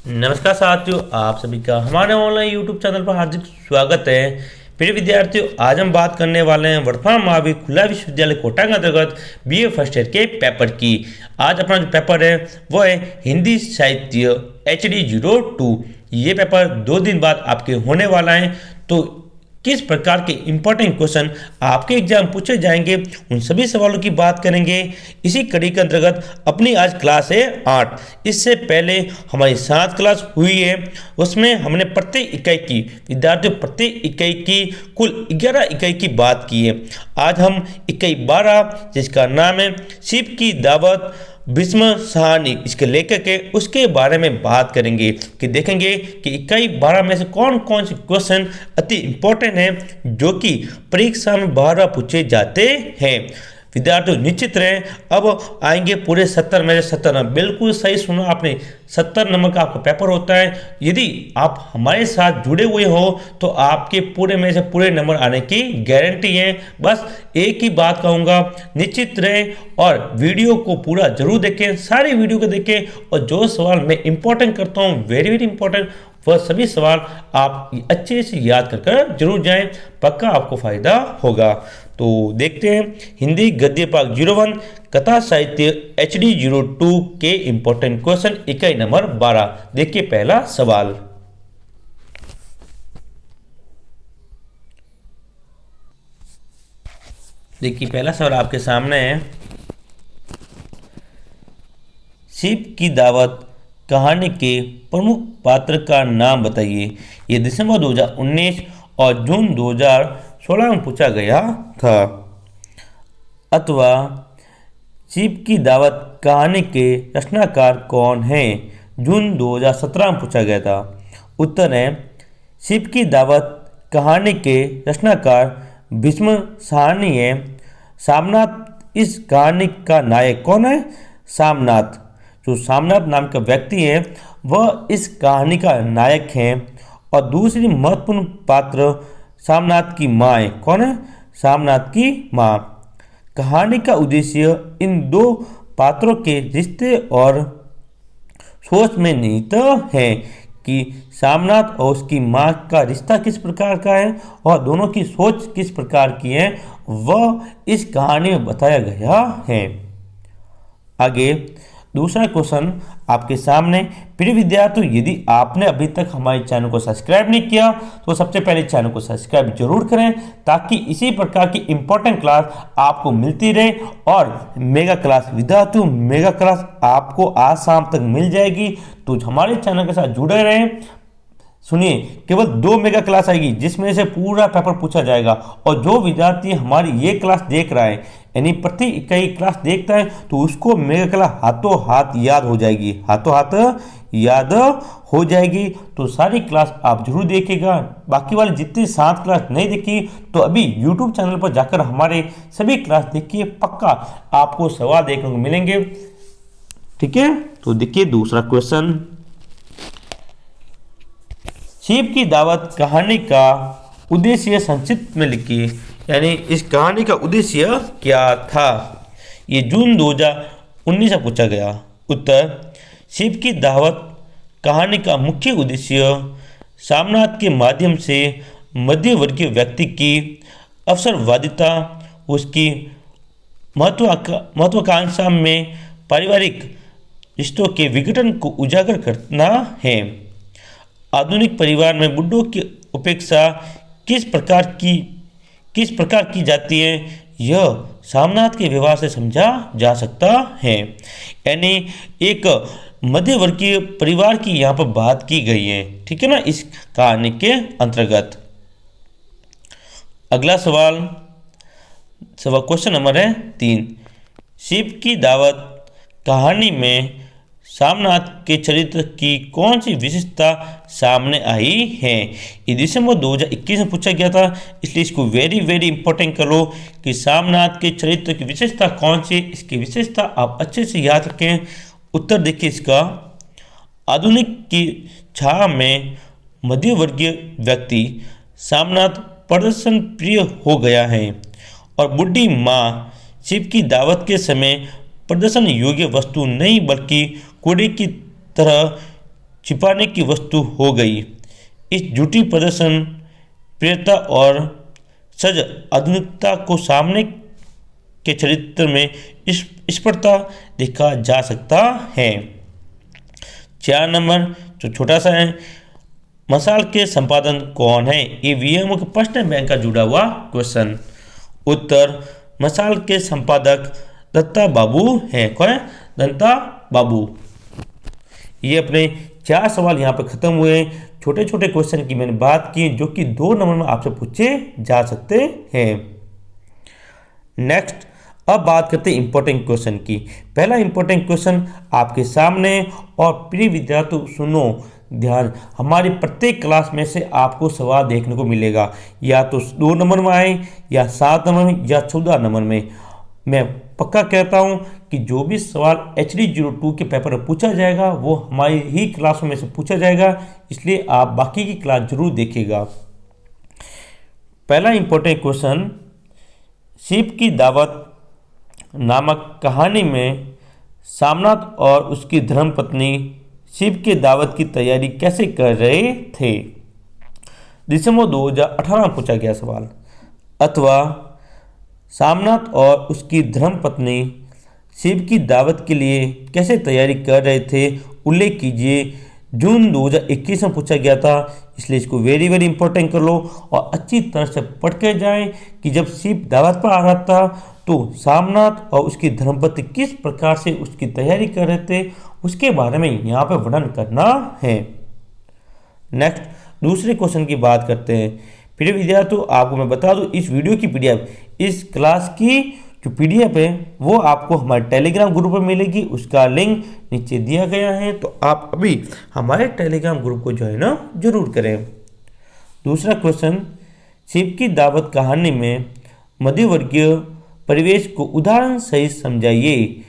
नमस्कार साथियों, आप सभी का हमारे ऑनलाइन यूट्यूब चैनल पर हार्दिक स्वागत है। प्रिय विद्यार्थियों, आज हम बात करने वाले हैं वर्तमान महावीर खुला विश्वविद्यालय कोटा के अंतर्गत बीए फर्स्ट ईयर के पेपर की। आज अपना जो पेपर है वो है हिंदी साहित्य HD02। ये पेपर 2 दिन बाद आपके होने वाला है। तो किस प्रकार के इंपॉर्टेंट क्वेश्चन आपके एग्जाम पूछे जाएंगे, उन सभी सवालों की बात करेंगे इसी कड़ी के अंतर्गत। अपनी आज क्लास है 8। इससे पहले हमारी 7 क्लास हुई है, उसमें हमने प्रत्येक इकाई की विद्यार्थियों प्रत्येक इकाई की कुल 11 इकाई की बात की है। आज हम इकाई 12 जिसका नाम है शिव की दावत भीष्म साहनी, इसके लेखक है, उसके बारे में बात करेंगे कि देखेंगे कि इकाई 12 में से कौन कौन से क्वेश्चन अति इंपॉर्टेंट हैं जो कि परीक्षा में बार बार पूछे जाते हैं। विद्यार्थियों निश्चित रहें, अब आएंगे पूरे 70 में से 70 नंबर। बिल्कुल सही सुना आपने, 70 नंबर का आपका पेपर होता है। यदि आप हमारे साथ जुड़े हुए हो तो आपके पूरे में से पूरे नंबर आने की गारंटी है। बस एक ही बात कहूँगा, निश्चित रहें और वीडियो को पूरा जरूर देखें, सारी वीडियो को देखें। और जो सवाल मैं इंपॉर्टेंट करता हूँ, वेरी वेरी इंपॉर्टेंट, वह सभी सवाल आप अच्छे से याद कर जरूर जाएं, पक्का आपको फायदा होगा। तो देखते हैं हिंदी गद्य पाठ 01 कथा साहित्य HD02 के इंपॉर्टेंट क्वेश्चन इकाई नंबर 12। देखिए पहला सवाल। देखिए पहला सवाल आपके सामने है, शिव की दावत कहानी के प्रमुख पात्र का नाम बताइए। ये दिसंबर 2019 और जून 2016 में पूछा गया था। अथवा शिव की दावत कहानी के रचनाकार कौन हैं, जून 2017 में पूछा गया था। उत्तर है शिव की दावत कहानी के रचनाकार भीष्म साहनी है। सामनाथ इस कहानी का नायक कौन है? सामनाथ। जो सामनाथ नाम का व्यक्ति है वह इस कहानी का नायक है। और दूसरी महत्वपूर्ण पात्र सामनाथ की माँ है। कौन है? सामनाथ की माँ। कहानी का उद्देश्य इन दो पात्रों के रिश्ते और सोच में निहित है कि सामनाथ और उसकी माँ का रिश्ता किस प्रकार का है और दोनों की सोच किस प्रकार की है, वह इस कहानी में बताया गया है। आगे दूसरा क्वेश्चन आपके सामने। प्रिय विद्यार्थियों, यदि आपने अभी तक हमारे चैनल को सब्सक्राइब नहीं किया तो सबसे पहले चैनल को सब्सक्राइब जरूर करें, ताकि इसी प्रकार की इंपॉर्टेंट क्लास आपको मिलती रहे। और मेगा क्लास विद्यार्थियों, मेगा क्लास आपको आज शाम तक मिल जाएगी, तो हमारे चैनल के साथ जुड़े रहें। सुनिए, केवल 2 मेगा क्लास आएगी जिसमें से पूरा पेपर पूछा जाएगा। और जो विद्यार्थी हमारी ये क्लास देख रहा है, यानी प्रति इकाई क्लास देखता है, तो उसको मेगा क्लास हाथों हाथ याद हो जाएगी, हाथों हाथ याद हो जाएगी। तो सारी क्लास आप जरूर देखिएगा। बाकी वाली जितनी 7 क्लास नहीं देखी तो अभी यूट्यूब चैनल पर जाकर हमारे सभी क्लास देखिए, पक्का आपको सवाल देखने को मिलेंगे। ठीक है, तो देखिए दूसरा क्वेश्चन। शिव की दावत कहानी का उद्देश्य संक्षिप्त में लिखिए, यानी इस कहानी का उद्देश्य क्या था। ये जून 2019 में पूछा गया। उत्तर शिव की दावत कहानी का मुख्य उद्देश्य सामनाथ के माध्यम से मध्यवर्गीय व्यक्ति की अवसरवादिता, उसकी महत्वाकांक्षा में पारिवारिक रिश्तों के विघटन को उजागर करना है। आधुनिक परिवार में बुड्ढों की उपेक्षा किस प्रकार की जाती है, यह सामनाथ के व्यवहार से समझा जा सकता है। यानी एक मध्यवर्गीय परिवार की यहाँ पर बात की गई है, ठीक है ना, इस कहानी के अंतर्गत। अगला सवाल क्वेश्चन नंबर है 3। शिव की दावत कहानी में सामनाथ के चरित्र की कौन सी विशेषता सामने आई है। ये दिसंबर 2021 में पूछा गया था, इसलिए इसको वेरी वेरी इंपॉर्टेंट कर लो कि सामनाथ के चरित्र की विशेषता कौन सी, इसकी विशेषता आप अच्छे से याद रखें। उत्तर देखिए इसका। आधुनिक की छाया में मध्यवर्गीय व्यक्ति सामनाथ प्रदर्शन प्रिय हो गया है और बुढ़ी माँ शिव की दावत के समय प्रदर्शन योग्य वस्तु नहीं बल्कि कूड़े की तरह छिपाने की वस्तु हो गई। इस झूठी प्रदर्शन प्रियता और सज आधुनिकता को सामने के चरित्र में स्पष्टता देखा जा सकता है। 4 नंबर जो छोटा सा है, मसाल के संपादन कौन है? ये वीएमओ के प्रश्न बैंक का जुड़ा हुआ क्वेश्चन। उत्तर, मसाल के संपादक दत्ता बाबू हैं। कौन है? दत्ता बाबू। ये अपने 4 सवाल यहाँ पे खत्म हुए। छोटे छोटे क्वेश्चन की मैंने बात की जो कि 2 नंबर में आपसे पूछे जा सकते हैं। नेक्स्ट, अब बात करते हैं इंपॉर्टेंट क्वेश्चन की। पहला इंपॉर्टेंट क्वेश्चन आपके सामने, और प्रिय विद्यार्थी सुनो ध्यान, हमारी प्रत्येक क्लास में से आपको सवाल देखने को मिलेगा, या तो 2 नंबर में आए, या 7 नंबर में, या 14 नंबर में। मैं पक्का कहता हूं कि जो भी सवाल HD02 के पेपर में पूछा जाएगा वो हमारी ही क्लासों में से पूछा जाएगा, इसलिए आप बाकी की क्लास जरूर देखिएगा। पहला इंपॉर्टेंट क्वेश्चन, शिव की दावत नामक कहानी में सामनाथ और उसकी धर्मपत्नी शिव के दावत की तैयारी कैसे कर रहे थे? दिसंबर 2018 में पूछा गया सवाल। अथवा सामनाथ और उसकी धर्मपत्नी शिव की दावत के लिए कैसे तैयारी कर रहे थे, उल्लेख कीजिए। जून 2021 में पूछा गया था, इसलिए इसको वेरी वेरी इंपॉर्टेंट कर लो और अच्छी तरह से पढ़ के जाएं कि जब शिव दावत पर आ रहा था तो सामनाथ और उसकी धर्मपत्नी किस प्रकार से उसकी तैयारी कर रहे थे, उसके बारे में यहाँ पे वर्णन करना है। नेक्स्ट, दूसरे क्वेश्चन की बात करते हैं। प्रिय विद्यार्थियों, आपको मैं बता दूं, इस वीडियो की पीडीएफ, इस क्लास की जो पीडीएफ है वो आपको हमारे टेलीग्राम ग्रुप पर मिलेगी। उसका लिंक नीचे दिया गया है, तो आप अभी हमारे टेलीग्राम ग्रुप को ज्वाइन जरूर करें। दूसरा क्वेश्चन, शिव की दावत कहानी में मध्यवर्गीय परिवेश को उदाहरण सहित समझाइए।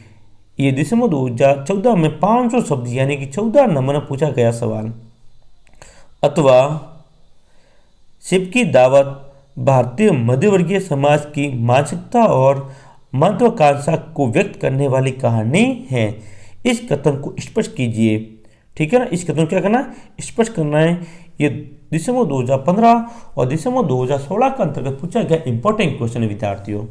ये दिसंबर 2014 में 500 शब्द यानी कि 14 नंबर में पूछा गया सवाल। अथवा शिव की दावत भारतीय मध्यवर्गीय समाज की मानसिकता और महत्वाकांक्षा को व्यक्त करने वाली कहानी है। इस कथन को स्पष्ट कीजिए। ठीक है ना, इस कथन को क्या करना है? स्पष्ट करना है। ये दिसंबर 2015 और दिसंबर 2016 के अंतर्गत पूछा गया इंपॉर्टेंट क्वेश्चन है विद्यार्थियों।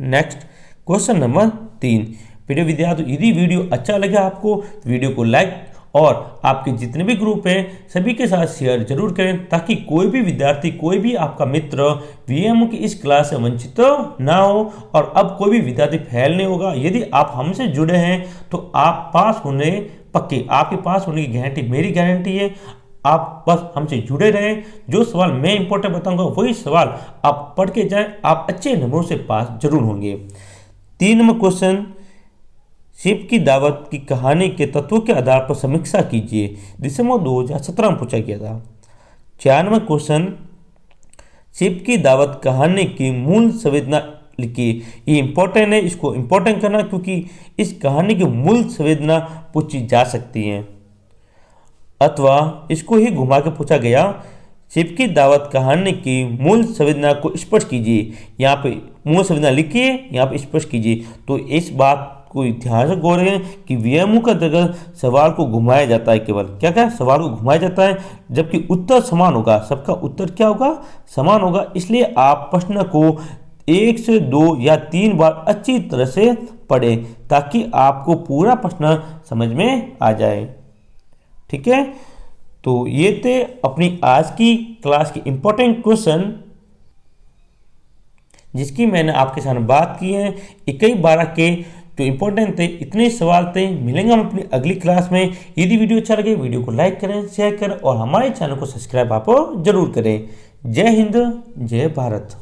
Next, question number 3। प्रिय विद्यार्थियों, यदि वीडियो अच्छा लगे आपको, वीडियो को लाइक और आपके जितने भी ग्रुप हैं सभी के साथ शेयर जरूर करें, ताकि कोई भी विद्यार्थी, कोई भी आपका मित्र वीएमओ की इस क्लास से वंचित ना हो और अब कोई भी विद्यार्थी फेल नहीं होगा। यदि आप हमसे जुड़े हैं तो आप पास होने पक्के, आपके पास होने की गारंटी मेरी गारंटी है। आप बस हमसे जुड़े रहें, जो सवाल मैं इंपॉर्टेंट बताऊंगा वही सवाल आप पढ़ के जाएं, आप अच्छे नंबरों से पास जरूर होंगे। 3 नंबर क्वेश्चन, शिव की दावत की कहानी के तत्वों के आधार पर समीक्षा कीजिए। दिसंबर 2017 में पूछा गया था। 4 नंबर क्वेश्चन, शिव की दावत कहानी की मूल संवेदना लिखिए। ये इंपॉर्टेंट है, इसको इंपॉर्टेंट करना क्योंकि इस कहानी की मूल संवेदना पूछी जा सकती है। अथवा इसको ही घुमा के पूछा गया, शिव की दावत कहानी की मूल संवेदना को स्पष्ट कीजिए। यहाँ पे मूल संवेदना लिखिए, यहाँ पे स्पष्ट कीजिए। तो इस बात को ध्यान से गौर करें कि वीएमओ का अंतर्गत सवाल को घुमाया जाता है, केवल क्या क्या सवाल को घुमाया जाता है, जबकि उत्तर समान होगा। सबका उत्तर क्या होगा? समान होगा। इसलिए आप प्रश्न को 1 से 2 या 3 बार अच्छी तरह से पढ़ें ताकि आपको पूरा प्रश्न समझ में आ जाए। ठीक है, तो ये थे अपनी आज की क्लास की इंपॉर्टेंट क्वेश्चन जिसकी मैंने आपके सामने बात की है। 21-12 के जो इंपॉर्टेंट थे, इतने सवाल थे। मिलेंगे हम अपनी अगली क्लास में। यदि वीडियो अच्छा लगे वीडियो को लाइक करें, शेयर करें और हमारे चैनल को सब्सक्राइब आप जरूर करें। जय हिंद, जय भारत।